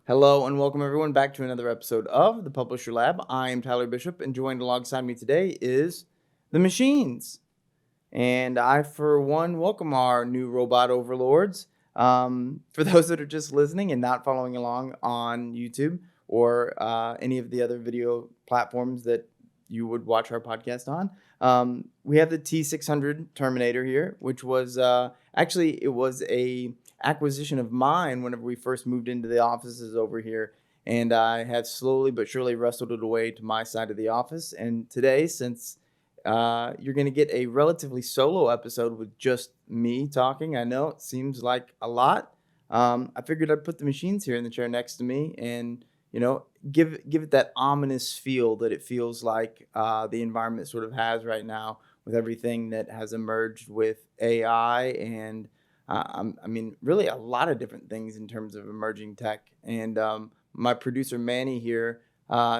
Hello and welcome everyone back to another episode of the Publisher Lab. I am Tyler Bishop and joined alongside me today is the machines. And I, for one, welcome our new robot overlords. For those that are just listening and not following along on YouTube or any of the other video platforms that you would watch our podcast on, we have the T600 Terminator here, which was it was a acquisition of mine whenever we first moved into the offices over here. And I have slowly but surely wrestled it away to my side of the office. And today, since you're going to get a relatively solo episode with just me talking. I know it seems like a lot. I figured I'd put the machines here in the chair next to me and, give it that ominous feel that it feels like the environment sort of has right now with everything that has emerged with AI and, really a lot of different things in terms of emerging tech. And my producer, Manny, here,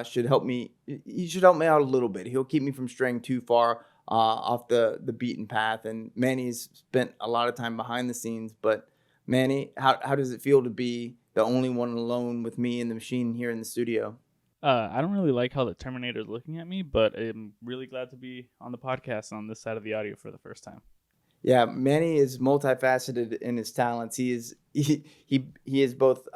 should help me. He should help me out a little bit. He'll keep me from straying too far off the beaten path. And Manny's spent a lot of time behind the scenes. But Manny, how does it feel to be the only one alone with me and the machine here in the studio? I don't really like how the Terminator is looking at me, but I'm really glad to be on the podcast on this side of the audio for the first time. Yeah, Manny is multifaceted in his talents. He is both.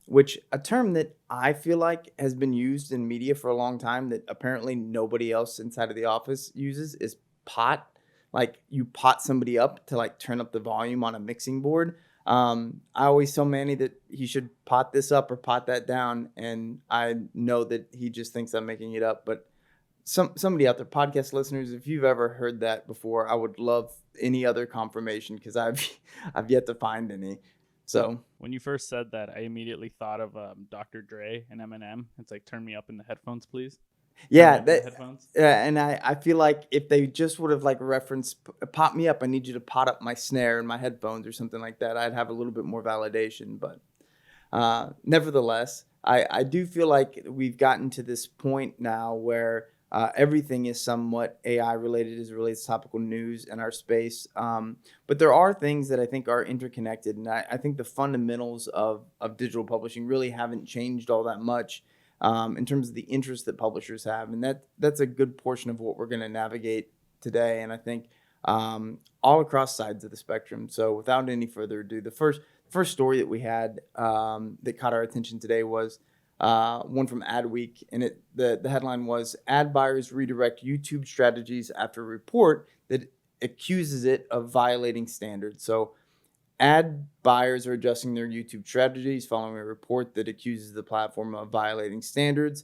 Which a term that I feel like has been used in media for a long time that apparently nobody else inside of the office uses is pot. Like you pot somebody up to like turn up the volume on a mixing board. I always tell Manny that he should pot this up or pot that down, and I know that he just thinks I'm making it up. But somebody out there, podcast listeners, if you've ever heard that before, I would love any other confirmation because I've yet to find any. So when you first said that, I immediately thought of Dr. Dre and Eminem. It's like, turn me up in the headphones, please. Yeah, and I feel like if they just would have like referenced pop me up, I need you to pot up my snare in my headphones or something like that, I'd have a little bit more validation. But nevertheless, I do feel like we've gotten to this point now where everything is somewhat AI related as it relates to topical news in our space. But there are things that I think are interconnected. And I think the fundamentals of digital publishing really haven't changed all that much in terms of the interest that publishers have. And that's a good portion of what we're going to navigate today. And I think all across sides of the spectrum. So without any further ado, the first story that we had that caught our attention today was one from Adweek, and the headline was "Ad buyers redirect YouTube strategies after a report that accuses it of violating standards." So ad buyers are adjusting their YouTube strategies following a report that accuses the platform of violating standards.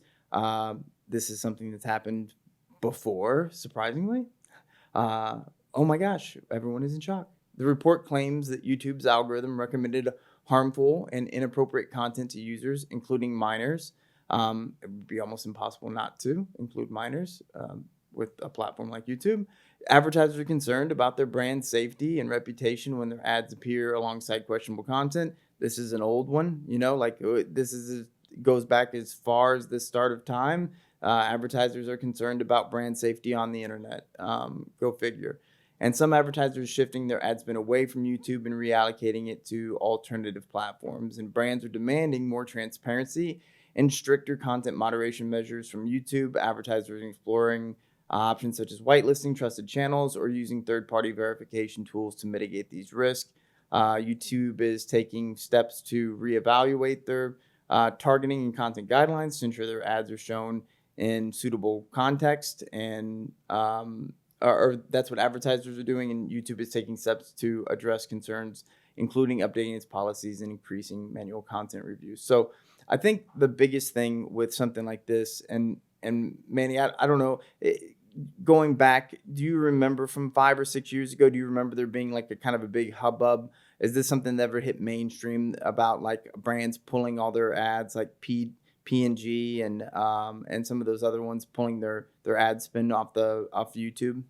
This is something that's happened before, surprisingly. Oh my gosh, everyone is in shock. The report claims that YouTube's algorithm recommended harmful and inappropriate content to users, including minors. It would be almost impossible not to include minors with a platform like YouTube. Advertisers are concerned about their brand safety and reputation when their ads appear alongside questionable content. This is an old one, goes back as far as the start of time. Advertisers are concerned about brand safety on the internet. Go figure. And some advertisers are shifting their ad spend away from YouTube and reallocating it to alternative platforms. And brands are demanding more transparency and stricter content moderation measures from YouTube. Advertisers are exploring options such as whitelisting trusted channels or using third-party verification tools to mitigate these risks. YouTube is taking steps to reevaluate their targeting and content guidelines to ensure their ads are shown in suitable context, and or that's what advertisers are doing, and YouTube is taking steps to address concerns, including updating its policies and increasing manual content reviews. So I think the biggest thing with something like this, and Manny, I don't know, going back, do you remember from 5 or 6 years ago, do you remember there being like a kind of a big hubbub? Is this something that ever hit mainstream about like brands pulling all their ads, like P&G and some of those other ones pulling their ad spend off YouTube?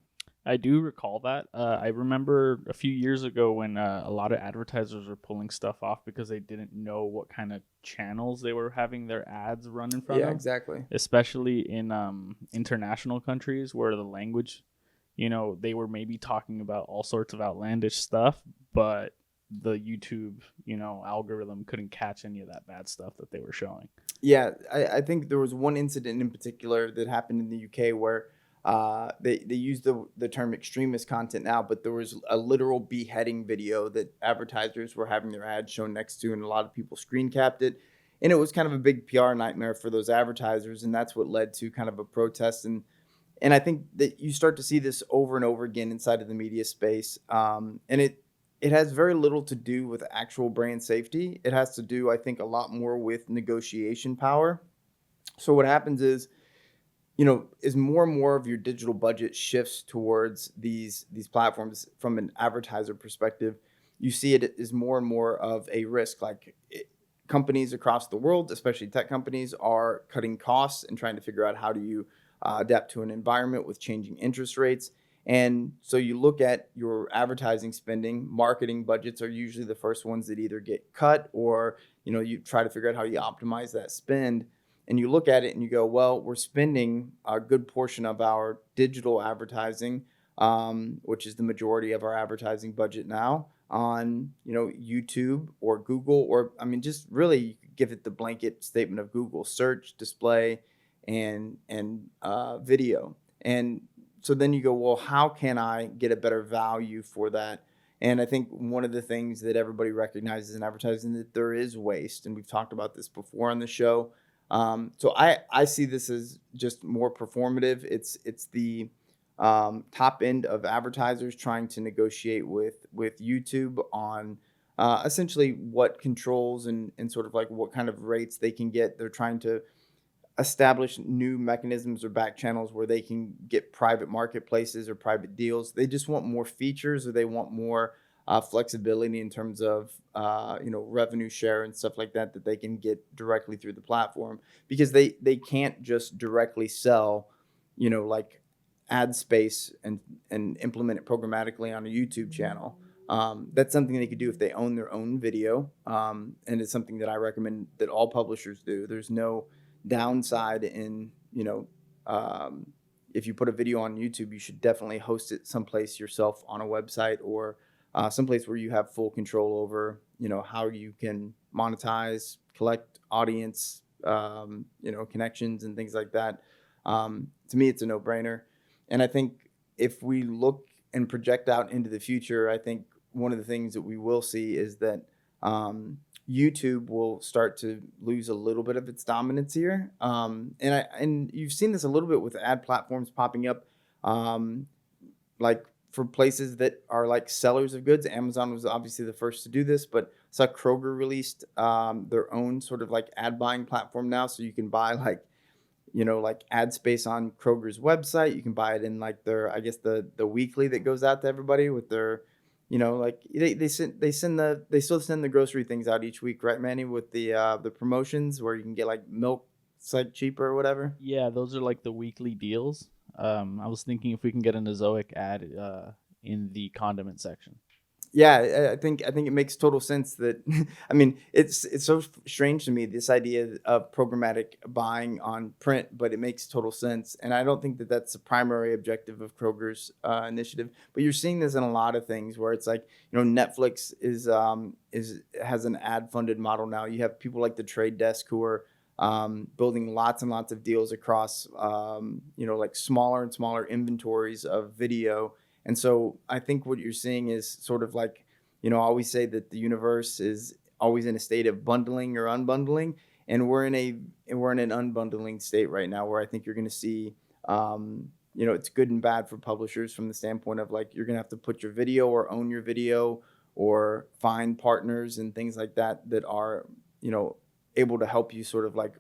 I do recall that. I remember a few years ago when a lot of advertisers were pulling stuff off because they didn't know what kind of channels they were having their ads run in front of. Yeah, exactly. Especially in international countries where the language, they were maybe talking about all sorts of outlandish stuff, but the YouTube, algorithm couldn't catch any of that bad stuff that they were showing. Yeah, I think there was one incident in particular that happened in the UK where they used the term extremist content now, but there was a literal beheading video that advertisers were having their ads shown next to, and a lot of people screen capped it. And it was kind of a big PR nightmare for those advertisers, and that's what led to kind of a protest. And I think that you start to see this over and over again inside of the media space, and it has very little to do with actual brand safety. It has to do, I think, a lot more with negotiation power. So what happens is, as more and more of your digital budget shifts towards these platforms from an advertiser perspective, you see it as more and more of a risk. Companies across the world, especially tech companies, are cutting costs and trying to figure out how do you adapt to an environment with changing interest rates. And so you look at your advertising spending, marketing budgets are usually the first ones that either get cut or, you try to figure out how you optimize that spend. And you look at it and you go, well, we're spending a good portion of our digital advertising, which is the majority of our advertising budget now, on, YouTube or Google, or just really you could give it the blanket statement of Google search, display, and video. And so then you go, well, how can I get a better value for that? And I think one of the things that everybody recognizes in advertising that there is waste, and we've talked about this before on the show. So I see this as just more performative. It's the top end of advertisers trying to negotiate with YouTube on essentially what controls and sort of like what kind of rates they can get. They're trying to establish new mechanisms or back channels where they can get private marketplaces or private deals. They just want more features, or they want more flexibility in terms of revenue share and stuff like that they can get directly through the platform, because they can't just directly sell like ad space and implement it programmatically on a YouTube channel. That's something they could do if they own their own video, and it's something that I recommend that all publishers do. There's no downside in if you put a video on YouTube, you should definitely host it someplace yourself on a website, or someplace where you have full control over how you can monetize, collect audience, connections and things like that. To me, it's a no-brainer. And I think if we look and project out into the future, I think one of the things that we will see is that YouTube will start to lose a little bit of its dominance here. And you've seen this a little bit with ad platforms popping up, like for places that are like sellers of goods. Amazon was obviously the first to do this, but I saw Kroger released their own sort of like ad buying platform now. So you can buy like ad space on Kroger's website. You can buy it in like their, I guess the weekly that goes out to everybody with their, like they still send the grocery things out each week, right, Manny? With the promotions where you can get like milk, it's like cheaper or whatever. Yeah, those are like the weekly deals. I was thinking if we can get an Ezoic ad in the condiment section. Yeah, I think it makes total sense that I mean it's so strange to me, this idea of programmatic buying on print, but it makes total sense, and I don't think that that's the primary objective of Kroger's initiative. But you're seeing this in a lot of things where it's like Netflix is has an ad funded model now. You have people like the Trade Desk who are building lots and lots of deals across like smaller and smaller inventories of video. And so I think what you're seeing is sort of like, I always say that the universe is always in a state of bundling or unbundling, and we're in an unbundling state right now, where I think you're going to see, it's good and bad for publishers from the standpoint of like you're going to have to put your video or own your video or find partners and things like that are able to help you sort of like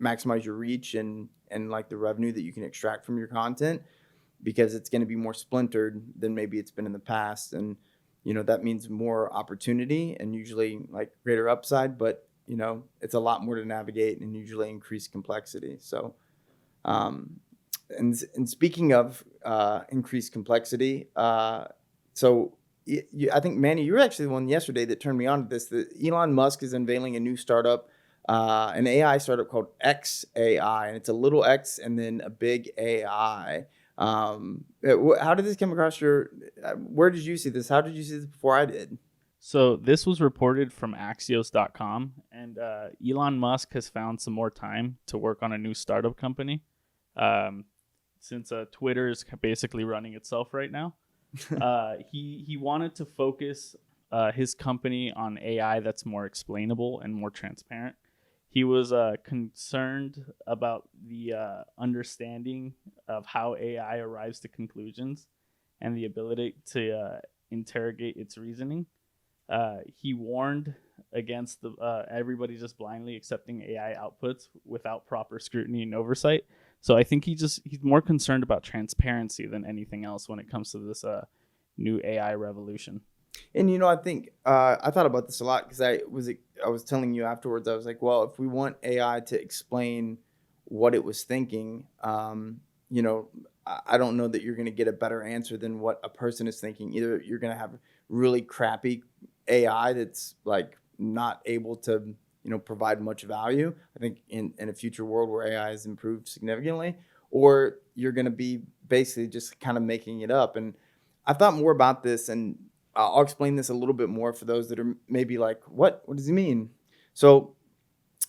maximize your reach and like the revenue that you can extract from your content, because it's going to be more splintered than maybe it's been in the past. And, that means more opportunity and usually like greater upside, but, it's a lot more to navigate and usually increased complexity. So, and speaking of increased complexity, so I think, Manny, you were actually the one yesterday that turned me on to this, that Elon Musk is unveiling a new startup, an AI startup called XAI, and it's a little X and then a big AI. How did this come across where did you see this? How did you see this before I did? So this was reported from Axios.com, and Elon Musk has found some more time to work on a new startup company, um, since Twitter is basically running itself right now. He wanted to focus his company on AI that's more explainable and more transparent. He was concerned about the understanding of how AI arrives to conclusions and the ability to interrogate its reasoning. He warned against everybody just blindly accepting AI outputs without proper scrutiny and oversight. So I think he's more concerned about transparency than anything else when it comes to this new AI revolution. And I think I thought about this a lot because I was telling you afterwards. I was like, well, if we want AI to explain what it was thinking, I don't know that you're going to get a better answer than what a person is thinking. Either you're going to have really crappy AI that's like not able to provide much value. I think in a future world where AI has improved significantly, or you're going to be basically just kind of making it up. And I thought more about this, and I'll explain this a little bit more for those that are maybe like, what does he mean? So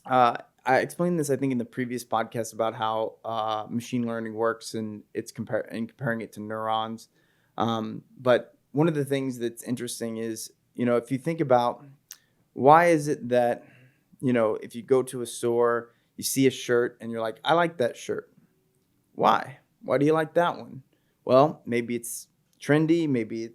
I explained this, I think, in the previous podcast about how machine learning works, and comparing it to neurons. But one of the things that's interesting is, if you think about why is it that, if you go to a store, you see a shirt and you're like, I like that shirt. Why? Why do you like that one? Well, maybe it's trendy. Maybe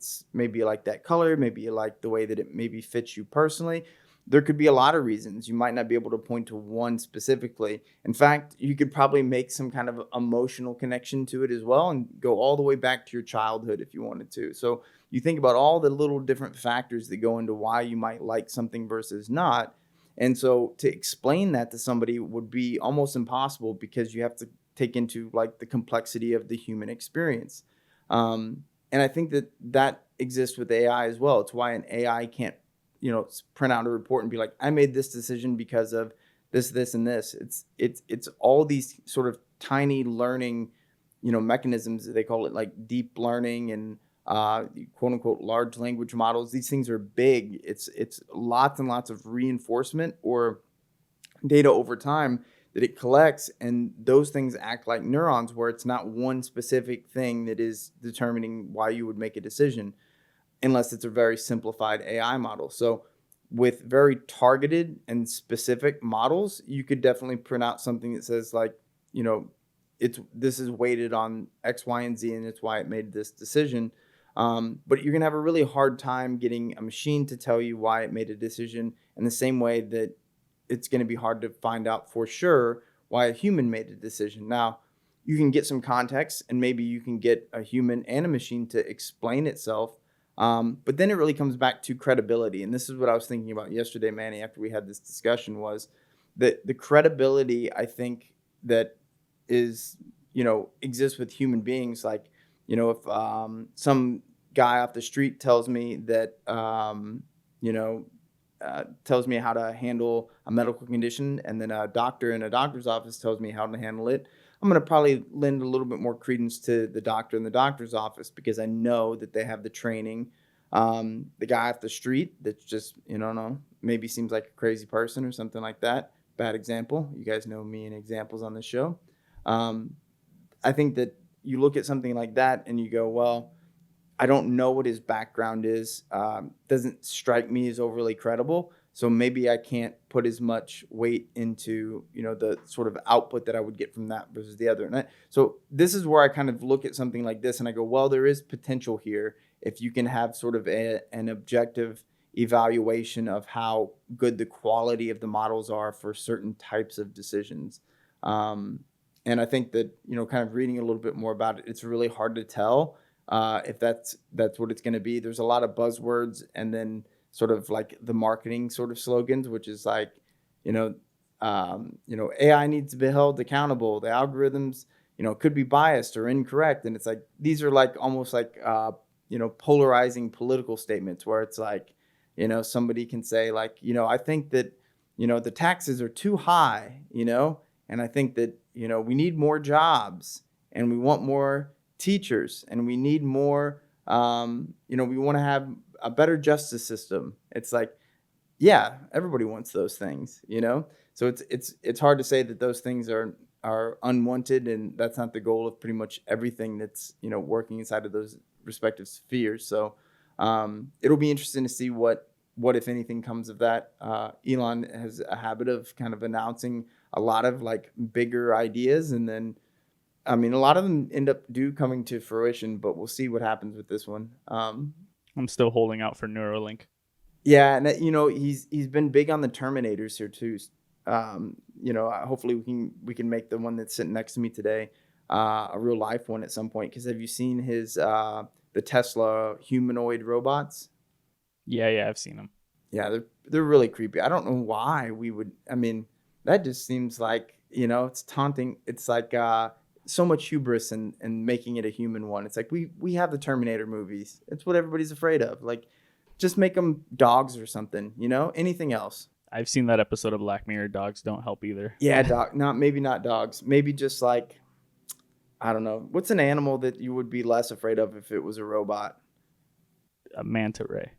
you like that color. Maybe you like the way that it maybe fits you personally. There could be a lot of reasons. You might not be able to point to one specifically. In fact, you could probably make some kind of emotional connection to it as well and go all the way back to your childhood if you wanted to. So you think about all the little different factors that go into why you might like something versus not. And so to explain that to somebody would be almost impossible because you have to take into like the complexity of the human experience. And I think that exists with AI as well. It's why an AI can't, print out a report and be like, I made this decision because of this, and this. It's all these sort of tiny learning, mechanisms. They call it like deep learning and quote unquote large language models. These things are big. It's lots and lots of reinforcement or data over time that it collects, and those things act like neurons where it's not one specific thing that is determining why you would make a decision unless it's a very simplified AI model. So with very targeted and specific models, you could definitely print out something that says like, this is weighted on X, Y, and Z, and it's why it made this decision. But you're gonna have a really hard time getting a machine to tell you why it made a decision in the same way that it's going to be hard to find out for sure why a human made a decision. Now, you can get some context and maybe you can get a human and a machine to explain itself. But then it really comes back to credibility. And this is what I was thinking about yesterday, Manny, after we had this discussion, was that the credibility, I think, that is, exists with human beings. Like, if some guy off the street tells me that, tells me how to handle a medical condition, and then a doctor in a doctor's office tells me how to handle it, I'm going to probably lend a little bit more credence to the doctor in the doctor's office because I know that they have the training. The guy off the street that's just, maybe seems like a crazy person or something like that. Bad example. You guys know me and examples on this show. I think that you look at something like that and you go, well, I don't know what his background is. Doesn't strike me as overly credible. So maybe I can't put as much weight into, the sort of output that I would get from that versus the other. So this is where I kind of look at something like this and I go, well, there is potential here if you can have sort of an objective evaluation of how good the quality of the models are for certain types of decisions. And I think that, kind of reading a little bit more about it, it's really hard to tell if that's what it's going to be. There's a lot of buzzwords and then sort of like the marketing sort of slogans, which is like, AI needs to be held accountable. The algorithms, could be biased or incorrect. And it's like, these are like almost like, polarizing political statements where it's like, somebody can say like, I think that, the taxes are too high, and I think that, we need more jobs and we want more teachers and we need more, we want to have a better justice system. It's like, yeah, everybody wants those things, So it's hard to say that those things are unwanted, and that's not the goal of pretty much everything that's working inside of those respective spheres. So it'll be interesting to see what if anything comes of that. Elon has a habit of kind of announcing a lot of like bigger ideas, and then a lot of them end up coming to fruition, but we'll see what happens with this one. I'm still holding out for Neuralink. Yeah, and he's been big on the Terminators here too. Hopefully we can make the one that's sitting next to me today a real life one at some point. Because have you seen his the Tesla humanoid robots? Yeah, I've seen them. Yeah, they're really creepy. I don't know why we would. That just seems like it's taunting. It's like so much hubris and making it a human one. It's like we have the Terminator movies. It's what everybody's afraid of. Like, just make them dogs or something, anything else. I've seen that episode of Black Mirror. Dogs don't help either. Yeah, maybe not dogs. Maybe just like, I don't know. What's an animal that you would be less afraid of if it was a robot? A manta ray.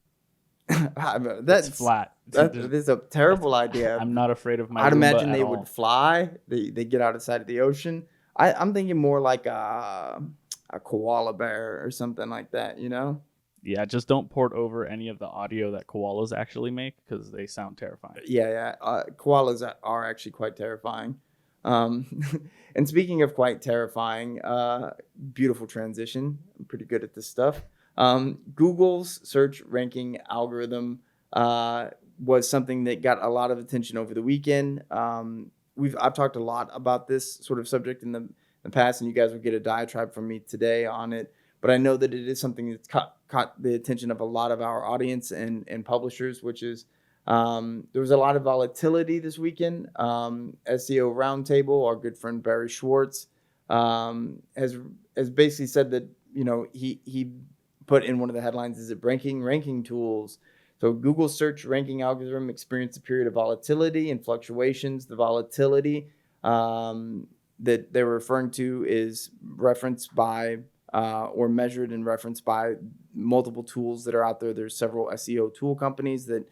That's flat. That is a terrible idea. I'm not afraid of my I'd Roomba imagine at they all. would fly. They get out of sight of the ocean. I'm thinking more like a koala bear or something like that, Yeah, just don't port over any of the audio that koalas actually make because they sound terrifying. Yeah. Koalas are actually quite terrifying. And speaking of quite terrifying, beautiful transition. I'm pretty good at this stuff. Google's search ranking algorithm was something that got a lot of attention over the weekend. I've talked a lot about this sort of subject in the past, and you guys will get a diatribe from me today on it. But I know that it is something that's caught the attention of a lot of our audience and publishers, which is there was a lot of volatility this weekend. SEO Roundtable, our good friend Barry Schwartz, has basically said that he put in one of the headlines, is it ranking tools. So Google search ranking algorithm experienced a period of volatility and fluctuations. The volatility that they're referring to is referenced by or measured and referenced by multiple tools that are out there. There's several SEO tool companies that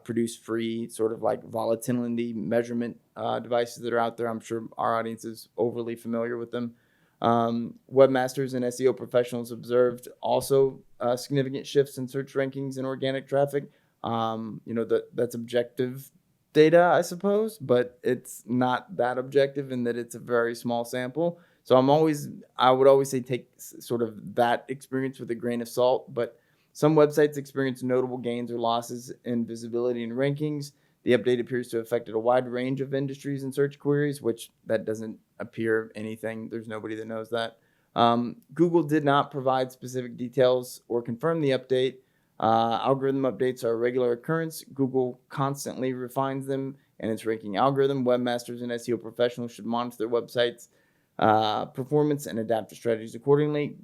produce free sort of like volatility measurement devices that are out there. I'm sure our audience is overly familiar with them. Webmasters and SEO professionals observed also significant shifts in search rankings and organic traffic. That's objective data, I suppose, but it's not that objective in that it's a very small sample. So I would always say take sort of that experience with a grain of salt, but some websites experience notable gains or losses in visibility and rankings. The update appears to have affected a wide range of industries and search queries, which that doesn't appear anything. There's nobody that knows that. Google did not provide specific details or confirm the update. Algorithm updates are a regular occurrence. Google constantly refines them and its ranking algorithm. Webmasters and SEO professionals should monitor their websites' performance and adapt their strategies accordingly.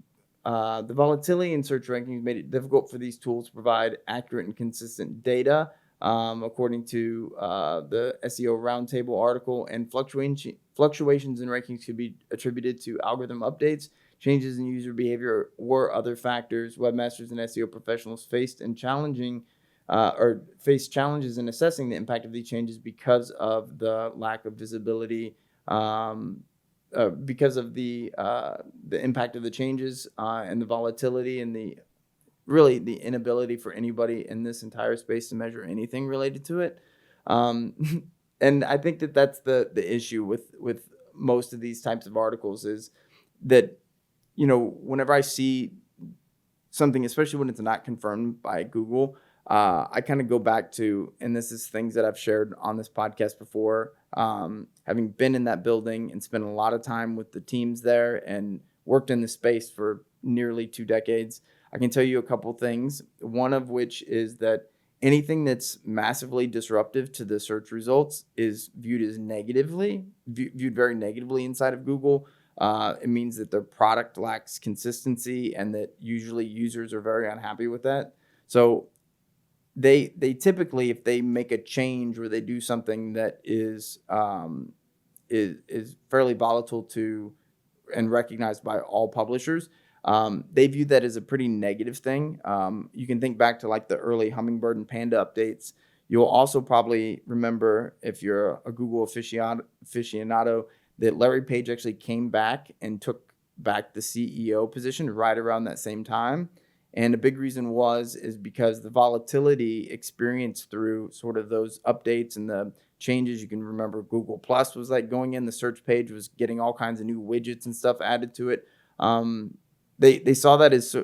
The volatility in search rankings made it difficult for these tools to provide accurate and consistent data. According to the SEO Roundtable article, and fluctuations in rankings could be attributed to algorithm updates, changes in user behavior, or other factors. Webmasters and SEO professionals faced challenges in assessing the impact of these changes because of the lack of visibility, because of the impact of the changes and the volatility and the inability for anybody in this entire space to measure anything related to it. And I think that that's the issue with most of these types of articles is that, whenever I see something, especially when it's not confirmed by Google, I kind of go back to, and this is things that I've shared on this podcast before, having been in that building and spent a lot of time with the teams there and worked in the space for nearly 2 decades. I can tell you a couple things, one of which is that anything that's massively disruptive to the search results is viewed very negatively inside of Google. It means that their product lacks consistency and that usually users are very unhappy with that. So they typically, if they make a change or they do something that is fairly volatile to and recognized by all publishers, They view that as a pretty negative thing. You can think back to like the early Hummingbird and Panda updates. You'll also probably remember, if you're a Google aficionado, that Larry Page actually came back and took back the CEO position right around that same time. And a big reason is because the volatility experienced through sort of those updates and the changes. You can remember Google Plus was like going in, the search page was getting all kinds of new widgets and stuff added to it. They saw that as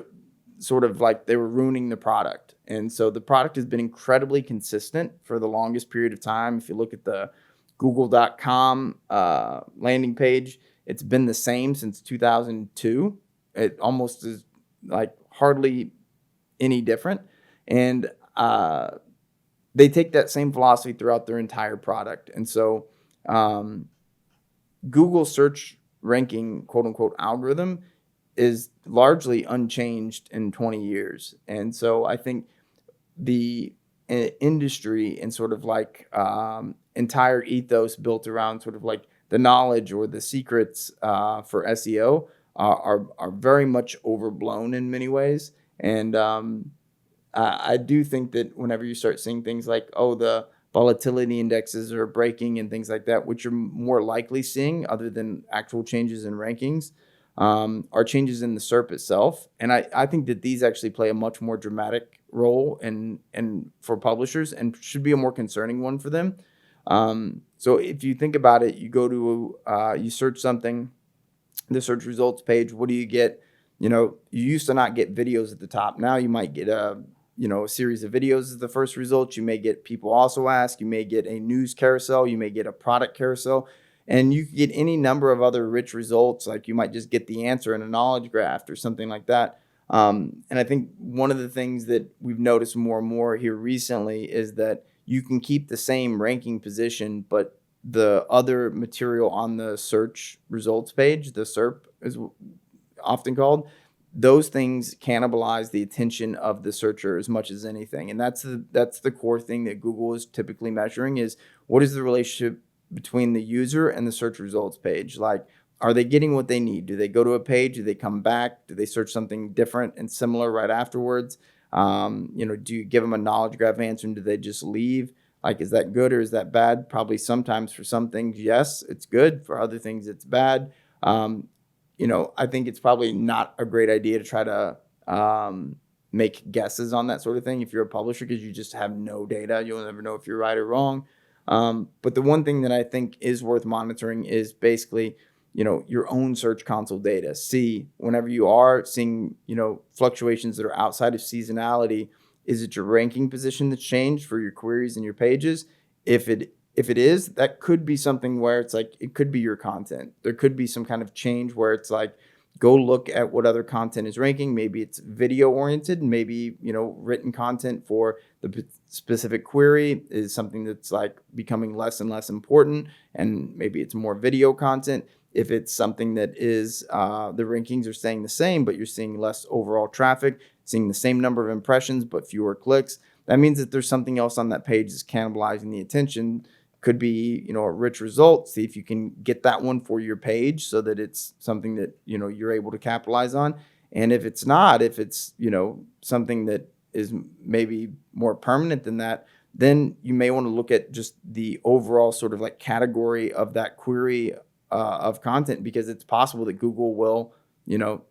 sort of like they were ruining the product. And so the product has been incredibly consistent for the longest period of time. If you look at the google.com landing page, it's been the same since 2002. It almost is like hardly any different. And they take that same philosophy throughout their entire product. And so Google search ranking, quote unquote, algorithm is largely unchanged in 20 years. And so I think the industry and sort of like entire ethos built around sort of like the knowledge or the secrets for SEO are very much overblown in many ways. And I do think that whenever you start seeing things like, oh, the volatility indexes are breaking and things like that, which you're more likely seeing other than actual changes in rankings, are changes in the SERP itself. And I think that these actually play a much more dramatic role and for publishers, and should be a more concerning one for them. So if you think about it, you go to, you search something, the search results page, what do you get? You used to not get videos at the top. Now you might get a series of videos as the first result. You may get people also ask, you may get a news carousel, you may get a product carousel, and you get any number of other rich results. Like you might just get the answer in a knowledge graph or something like that. And I think one of the things that we've noticed more and more here recently is that you can keep the same ranking position, but the other material on the search results page, the SERP is often called, those things cannibalize the attention of the searcher as much as anything. And that's the core thing that Google is typically measuring, is what is the relationship between the user and the search results page. Like, are they getting what they need? Do they go to a page? Do they come back? Do they search something different and similar right afterwards? Do you give them a knowledge graph answer and do they just leave? Like, is that good or is that bad? Probably sometimes for some things, yes, it's good. For other things, it's bad. I think it's probably not a great idea to try to make guesses on that sort of thing if you're a publisher, because you just have no data. You'll never know if you're right or wrong. But the one thing that I think is worth monitoring is basically, your own Search Console data. See, whenever you are seeing, fluctuations that are outside of seasonality, is it your ranking position that's changed for your queries and your pages? If it is, that could be something where it's like, it could be your content. There could be some kind of change where it's like, go look at what other content is ranking. Maybe it's video oriented, maybe, written content for the specific query is something that's like becoming less and less important. And maybe it's more video content. If it's something that is, the rankings are staying the same, but you're seeing less overall traffic, seeing the same number of impressions, but fewer clicks, that means that there's something else on that page that's cannibalizing the attention. Could be, a rich result. See if you can get that one for your page so that it's something that, you're able to capitalize on. And if it's not, if it's, something that is maybe more permanent than that, then you may want to look at just the overall sort of like category of that query of content, because it's possible that Google will,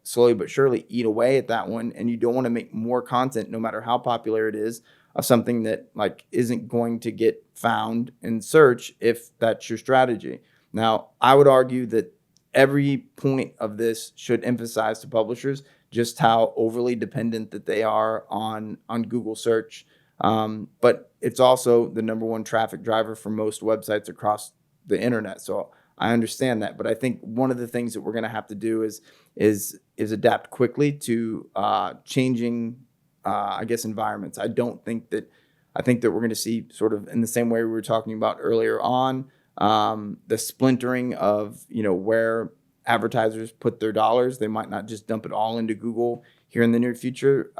slowly but surely eat away at that one. And you don't want to make more content, no matter how popular it is, of something that like isn't going to get found in search if that's your strategy. Now, I would argue that every point of this should emphasize to publishers just how overly dependent that they are on Google search. But it's also the number one traffic driver for most websites across the internet. So I understand that, but I think one of the things that we're going to have to do is adapt quickly to changing, environments. I think that we're going to see, sort of in the same way we were talking about earlier on, the splintering of, where advertisers put their dollars. They might not just dump it all into Google here in the near future.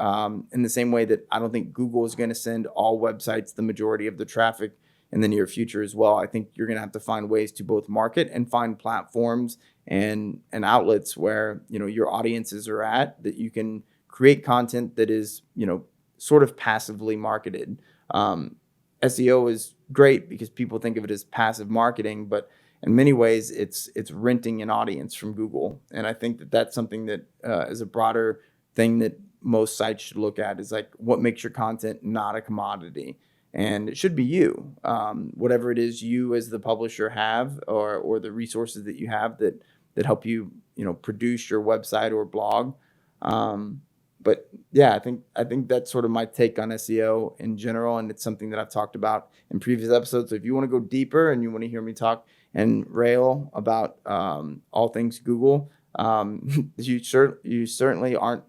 In the same way that I don't think Google is going to send all websites the majority of the traffic in the near future as well. I think you're going to have to find ways to both market and find platforms and outlets where, you know, your audiences are at, that you can create content that is, you know, sort of passively marketed. SEO is great because people think of it as passive marketing, but in many ways it's renting an audience from Google. And I think that that's something that is a broader thing that most sites should look at, is like, what makes your content not a commodity? And it should be you, whatever it is you as the publisher have, or the resources that you have that help you, you know, produce your website or blog. But yeah, I think that's sort of my take on SEO in general, and it's something that I've talked about in previous episodes. So if you want to go deeper and you want to hear me talk and rail about all things Google, you certainly aren't.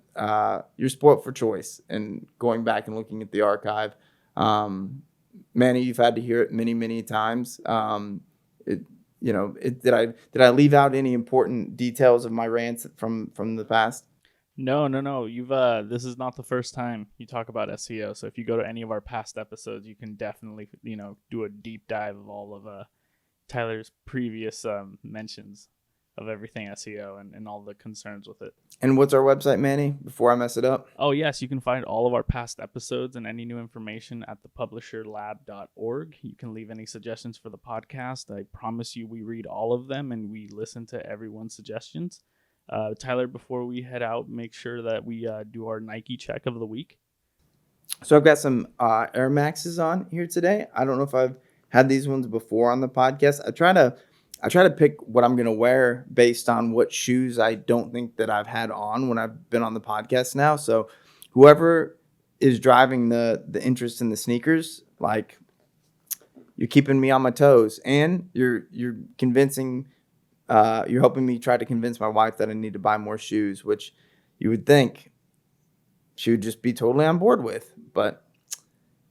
You're spoiled for choice. And going back and looking at the archive, Manny, you've had to hear it many times. Did I leave out any important details of my rants from the past? No. You've this is not the first time you talk about SEO. So if you go to any of our past episodes, you can definitely, you know, do a deep dive of all of Tyler's previous mentions of everything SEO and all the concerns with it. And what's our website, Manny, before I mess it up? Oh, yes, you can find all of our past episodes and any new information at thepublisherlab.org. You can leave any suggestions for the podcast. I promise you we read all of them and we listen to everyone's suggestions. Tyler, before we head out, make sure that we do our Nike check of the week. So I've got some Air Maxes on here today. I don't know if I've had these ones before on the podcast. I try to pick what I'm going to wear based on what shoes I don't think that I've had on when I've been on the podcast now. So whoever is driving the interest in the sneakers, like, you're keeping me on my toes, and you're convincing, you're helping me try to convince my wife that I need to buy more shoes, which you would think she would just be totally on board with. But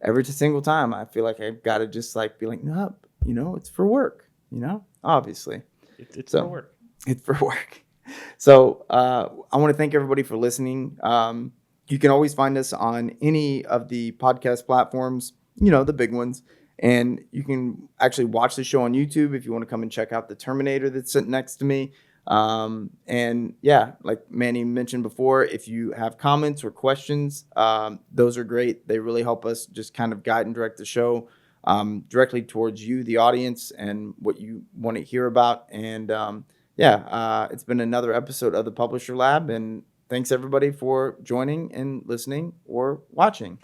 every single time I feel like I've got to just like be like, no, you know, it's for work, you know, obviously. It's for work. It's for work. So I want to thank everybody for listening. You can always find us on any of the podcast platforms, you know, the big ones. And you can actually watch the show on YouTube if you want to come and check out the Terminator that's sitting next to me. And yeah, like Manny mentioned before, if you have comments or questions, those are great. They really help us just kind of guide and direct the show directly towards you, the audience, and what you want to hear about. And it's been another episode of the Publisher Lab. And thanks everybody for joining and listening or watching.